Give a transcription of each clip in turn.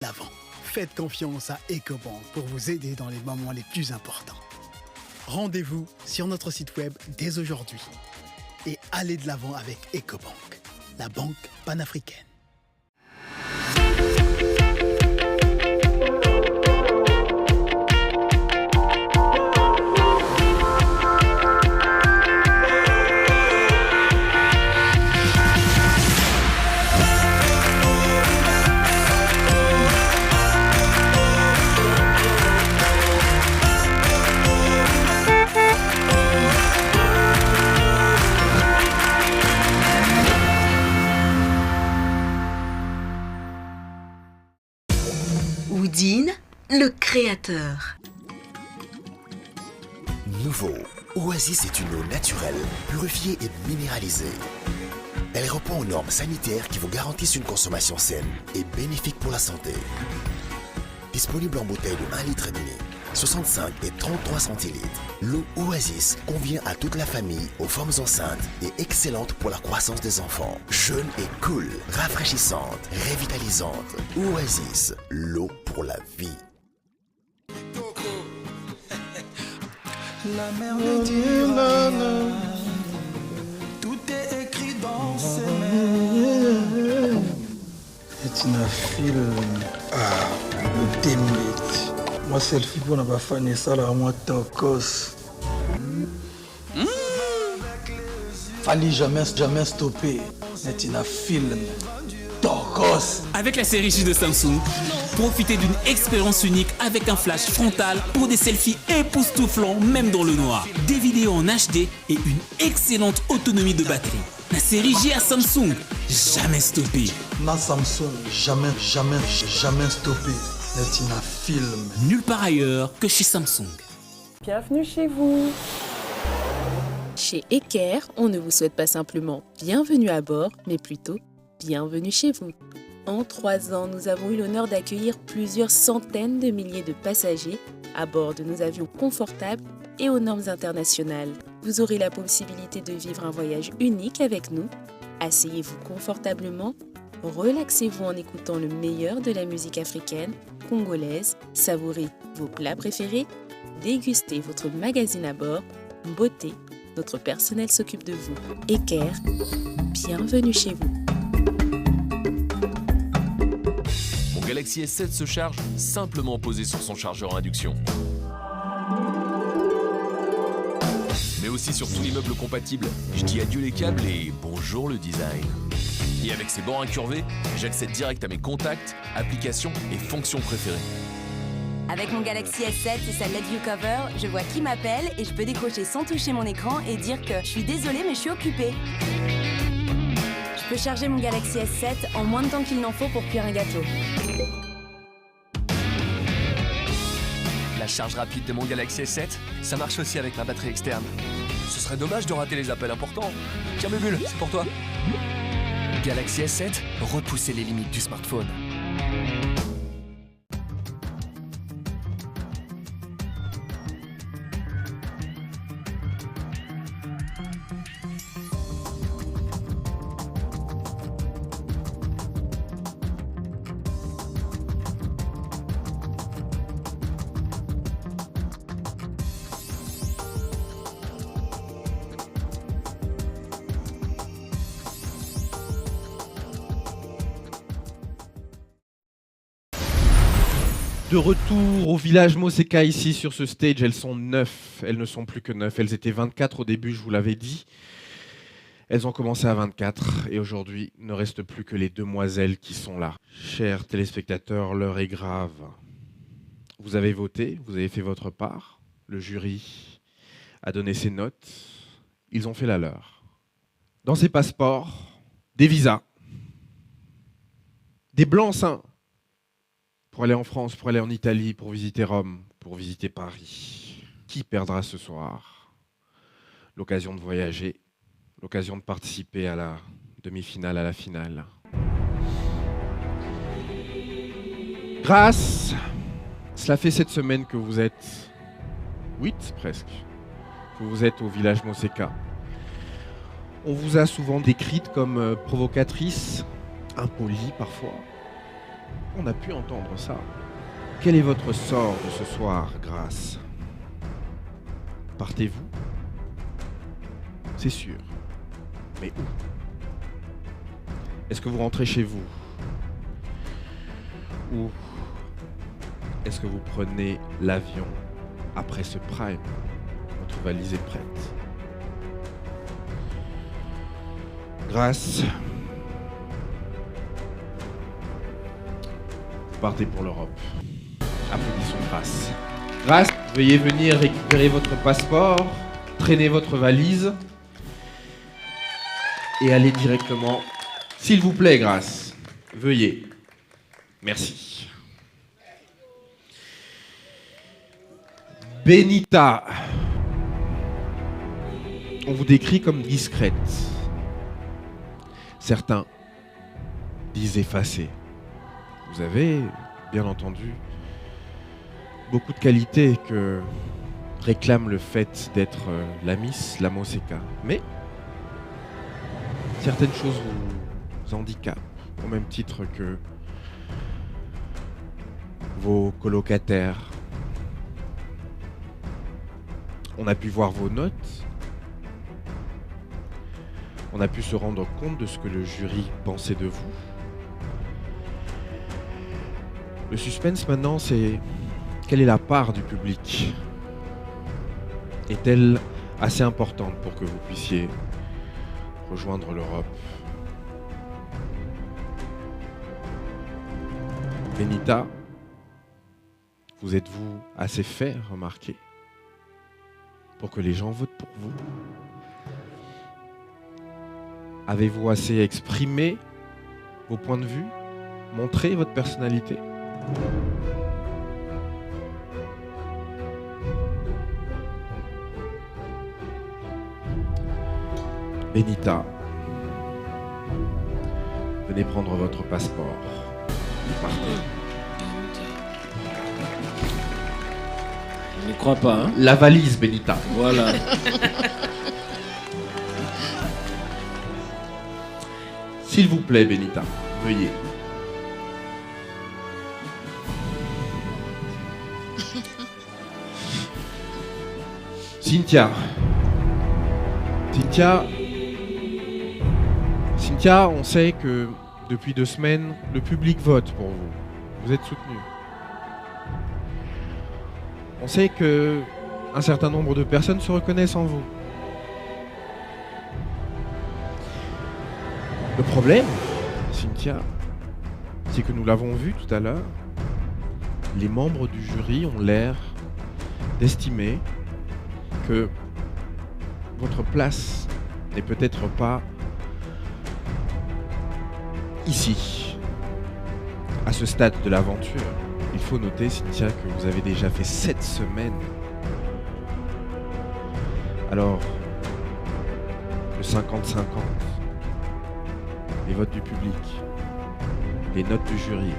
l'avant. Faites confiance à EcoBank pour vous aider dans les moments les plus importants. Rendez-vous sur notre site web dès aujourd'hui et allez de l'avant avec EcoBank, la banque panafricaine. Houdin, le créateur. Nouveau, Oasis est une eau naturelle, purifiée et minéralisée. Elle répond aux normes sanitaires qui vous garantissent une consommation saine et bénéfique pour la santé. Disponible en bouteille de 1,5 litre, 65 et 33 centilitres, l'eau Oasis convient à toute la famille, aux femmes enceintes et excellente pour la croissance des enfants. Jeune et cool, rafraîchissante, revitalisante. Oasis, l'eau pour la vie. La mère de Dieu, tout est écrit dans ses mains. C'est une fille le template. Moi, selfie pour ne pas faire ça, là, moi, tokos. Fallait jamais stopper. C'est une film. Tokos. Avec la série J de Samsung, profitez d'une expérience unique avec un flash frontal pour des selfies époustouflants même dans le noir, des vidéos en HD et une excellente autonomie de batterie. La série J à Samsung, jamais stoppé. Na Samsung, jamais stoppé. C'est un film. Nulle part ailleurs que chez Samsung. Bienvenue chez vous. Chez Eker, on ne vous souhaite pas simplement bienvenue à bord, mais plutôt bienvenue chez vous. En 3 ans, nous avons eu l'honneur d'accueillir plusieurs centaines de milliers de passagers à bord de nos avions confortables et aux normes internationales. Vous aurez la possibilité de vivre un voyage unique avec nous. Asseyez-vous confortablement, relaxez-vous en écoutant le meilleur de la musique africaine, congolaise, savourez vos plats préférés, dégustez votre magazine à bord, beauté, notre personnel s'occupe de vous. Eker, bienvenue chez vous. Mon Galaxy S7 se charge simplement posé sur son chargeur à induction. Mais aussi sur tout l'immeuble compatible. Je dis adieu les câbles et bonjour le design. Et avec ses bords incurvés, j'accède direct à mes contacts, applications et fonctions préférées. Avec mon Galaxy S7 et sa LED View Cover, je vois qui m'appelle et je peux décrocher sans toucher mon écran et dire que je suis désolée mais je suis occupée. Je peux charger mon Galaxy S7 en moins de temps qu'il n'en faut pour cuire un gâteau. La charge rapide de mon Galaxy S7, ça marche aussi avec ma batterie externe. Ce serait dommage de rater les appels importants. Tiens Bubule, c'est pour toi. Galaxy S7, repoussez les limites du smartphone. De retour au village Moseka ici sur ce stage, elles sont 9, elles ne sont plus que 9, elles étaient 24 au début, je vous l'avais dit. Elles ont commencé à 24 et aujourd'hui, il ne reste plus que les demoiselles qui sont là. Chers téléspectateurs, l'heure est grave. Vous avez voté, vous avez fait votre part, le jury a donné ses notes, ils ont fait la leur. Dans ces passeports, des visas, des blancs-seings, pour aller en France, pour aller en Italie, pour visiter Rome, pour visiter Paris. Qui perdra ce soir l'occasion de voyager, l'occasion de participer à la demi-finale, à la finale? Grâce, cela fait cette semaine que vous êtes 8 presque, que vous êtes au village Moseka. On vous a souvent décrite comme provocatrice, impolie parfois. On a pu entendre ça. Quel est votre sort de ce soir, Grâce? Partez-vous? C'est sûr. Mais où? Est-ce que vous rentrez chez vous? Ou est-ce que vous prenez l'avion après ce prime? Votre valise est prête. Grâce. Vous partez pour l'Europe. Applaudissons Grâce. Grâce, veuillez venir récupérer votre passeport, traîner votre valise et aller directement. S'il vous plaît, Grâce, veuillez. Merci. Benita. On vous décrit comme discrète. Certains disent effacée. Vous avez, bien entendu, beaucoup de qualités que réclame le fait d'être la Miss La Moseka. Mais certaines choses vous handicapent, au même titre que vos colocataires. On a pu voir vos notes. On a pu se rendre compte de ce que le jury pensait de vous. Le suspense maintenant, c'est quelle est la part du public? Est-elle assez importante pour que vous puissiez rejoindre l'Europe? Benita, vous êtes-vous assez fait remarquer pour que les gens votent pour vous? Avez-vous assez exprimé vos points de vue, montré votre personnalité? Benita, venez prendre votre passeport. Partez. Je ne crois pas. Hein. La valise, Benita. Voilà. S'il vous plaît, Benita, veuillez. Cynthia, on sait que depuis 2 semaines, le public vote pour vous. Vous êtes soutenu. On sait que un certain nombre de personnes se reconnaissent en vous. Le problème, Cynthia, c'est que nous l'avons vu tout à l'heure, les membres du jury ont l'air d'estimer que votre place n'est peut-être pas ici, à ce stade de l'aventure. Il faut noter, Cynthia, que vous avez déjà fait 7 semaines. Alors, le 50-50, les votes du public, les notes du jury,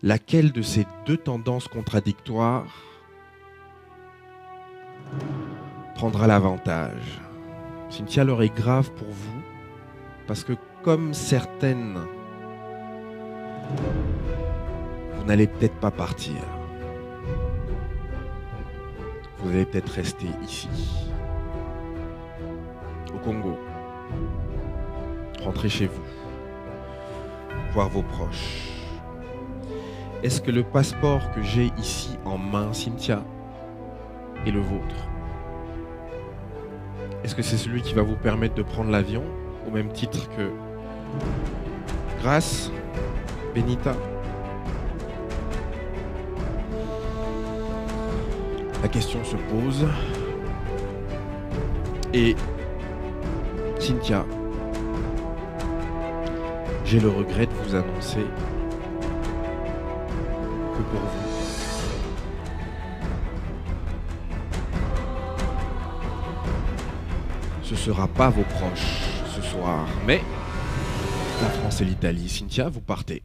laquelle de ces 2 tendances contradictoires prendra l'avantage? Cynthia, l'heure est grave pour vous, parce que comme certaines, vous n'allez peut-être pas partir. Vous allez peut-être rester ici, au Congo, rentrer chez vous, voir vos proches. Est-ce que le passeport que j'ai ici en main, Cynthia, est le vôtre? Est-ce que c'est celui qui va vous permettre de prendre l'avion, au même titre que Grâce, Benita? La question se pose. Et Cynthia, j'ai le regret de vous annoncer que pour vous, ce ne sera pas vos proches ce soir, mais la France et l'Italie. Cynthia, vous partez.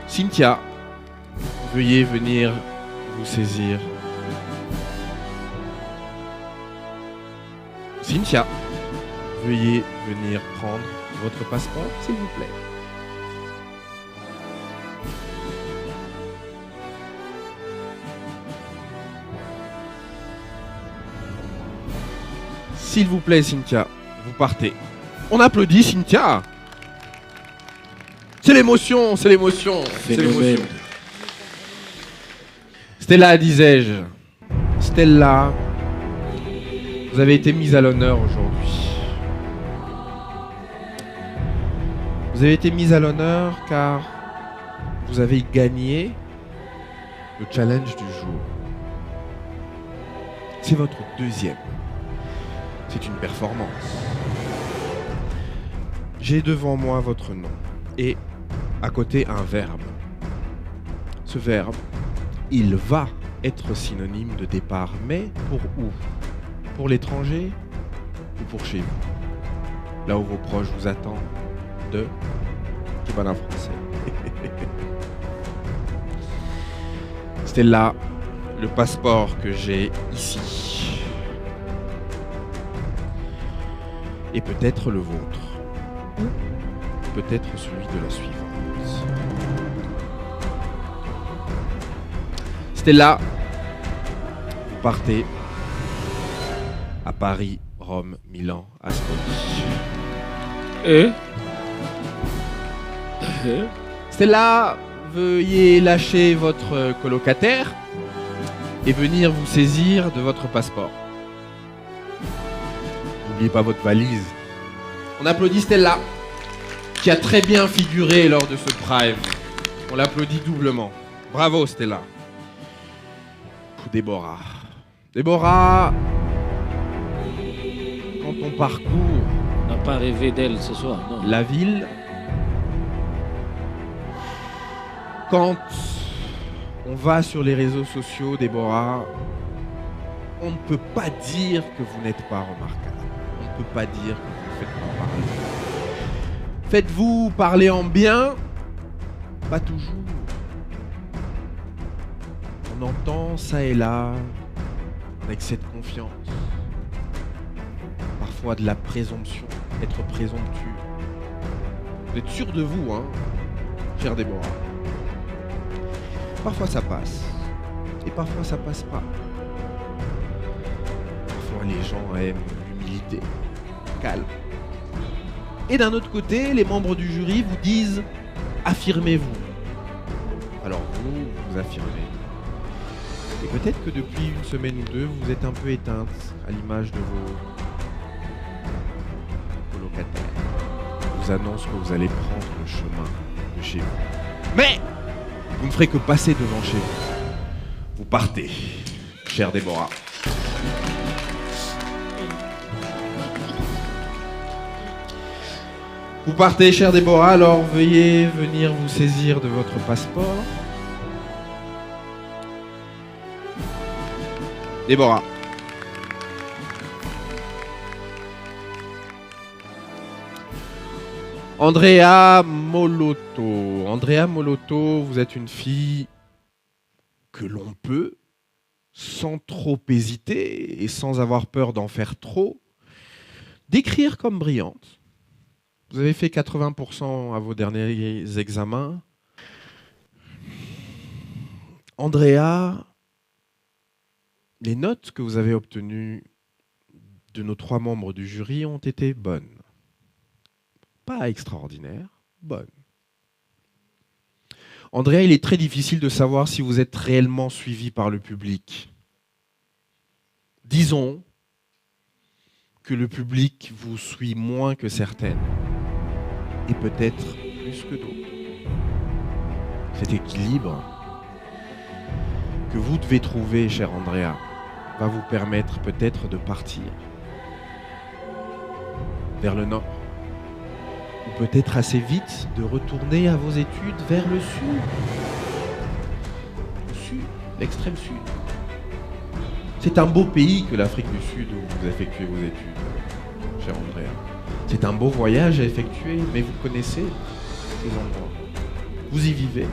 Cynthia, veuillez venir vous saisir Cynthia, veuillez venir prendre votre passeport, s'il vous plaît. S'il vous plaît, Cynthia, vous partez. On applaudit Cynthia. C'est l'émotion, c'est l'émotion, c'est l'émotion. Stella, disais-je. Stella, vous avez été mise à l'honneur aujourd'hui. Vous avez été mise à l'honneur car vous avez gagné le challenge du jour. C'est votre deuxième. C'est une performance. J'ai devant moi votre nom et à côté un verbe. Ce verbe, il va être synonyme de départ, mais pour où? Pour l'étranger ou pour chez vous? Là où vos proches vous attendent de... Qui parle en français. Stella, le passeport que j'ai ici. Et peut-être le vôtre. Ou peut-être celui de la suivante. Stella, vous partez à Paris, Rome, Milan, Ascoli. Stella, veuillez lâcher votre colocataire et venir vous saisir de votre passeport. N'oubliez pas votre valise. On applaudit Stella, qui a très bien figuré lors de ce Prime. On l'applaudit doublement. Bravo Stella. Déborah. Déborah, quand on parcourt... On n'a pas rêvé d'elle ce soir, non. La ville... Quand on va sur les réseaux sociaux, Déborah, on ne peut pas dire que vous n'êtes pas remarquable. On ne peut pas dire que vous ne faites pas parler. Faites-vous parler en bien? Pas toujours. On entend ça et là un excès de confiance. Parfois de la présomption, être présomptueux. Vous êtes sûr de vous, hein, chère Déborah. Parfois ça passe, et parfois ça passe pas. Parfois les gens aiment l'humilité, calme. Et d'un autre côté, les membres du jury vous disent « affirmez-vous ». Alors vous affirmez. Et peut-être que depuis une semaine ou deux, vous êtes un peu éteinte à l'image de vos colocataires. On vous annonce que vous allez prendre le chemin de chez vous. Mais vous ne ferez que passer devant chez vous. Vous partez, chère Déborah. Vous partez, chère Déborah, alors veuillez venir vous saisir de votre passeport. Déborah. Andrea Molotto. Andrea Molotto, vous êtes une fille que l'on peut, sans trop hésiter et sans avoir peur d'en faire trop, décrire comme brillante. Vous avez fait 80% à vos derniers examens. Andrea, les notes que vous avez obtenues de nos 3 membres du jury ont été bonnes. Pas extraordinaires, bonnes. Andrea, il est très difficile de savoir si vous êtes réellement suivi par le public. Disons que le public vous suit moins que certaines, et peut-être plus que d'autres. Cet équilibre que vous devez trouver, cher Andrea, va vous permettre peut-être de partir vers le nord, ou peut-être assez vite de retourner à vos études vers le sud. Le sud, l'extrême sud. C'est un beau pays que l'Afrique du Sud où vous effectuez vos études, cher Andrea. C'est un beau voyage à effectuer, mais vous connaissez ces endroits. Vous y vivez.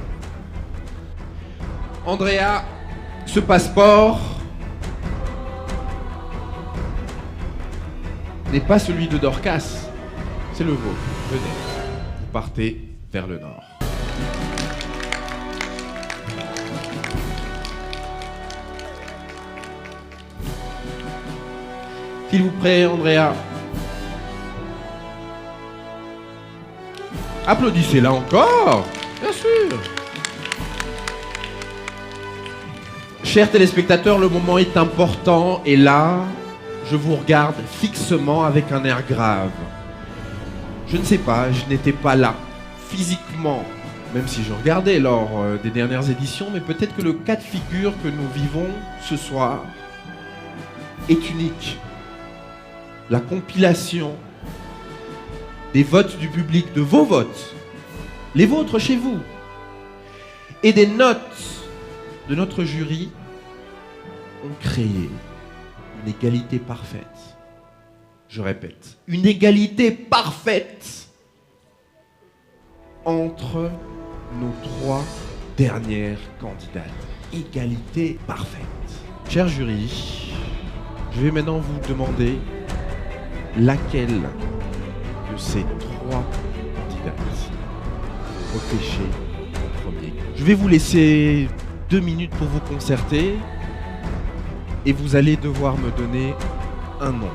Andrea, ce passeport n'est pas celui de Dorcas, c'est le vôtre. Venez, vous partez vers le nord. S'il vous plaît, Andrea. Applaudissez-la encore, bien sûr. Chers téléspectateurs, le moment est important et là, je vous regarde fixement avec un air grave. Je ne sais pas, je n'étais pas là, physiquement, même si je regardais lors des dernières éditions, mais peut-être que le cas de figure que nous vivons ce soir est unique. La compilation des votes du public, de vos votes, les vôtres chez vous, et des notes de notre jury ont créé une égalité parfaite. Je répète, une égalité parfaite entre nos 3 dernières candidates. Égalité parfaite. Cher jury, je vais maintenant vous demander laquelle de ces 3 candidates repêcher en premier. Je vais vous laisser 2 minutes pour vous concerter et vous allez devoir me donner un nom.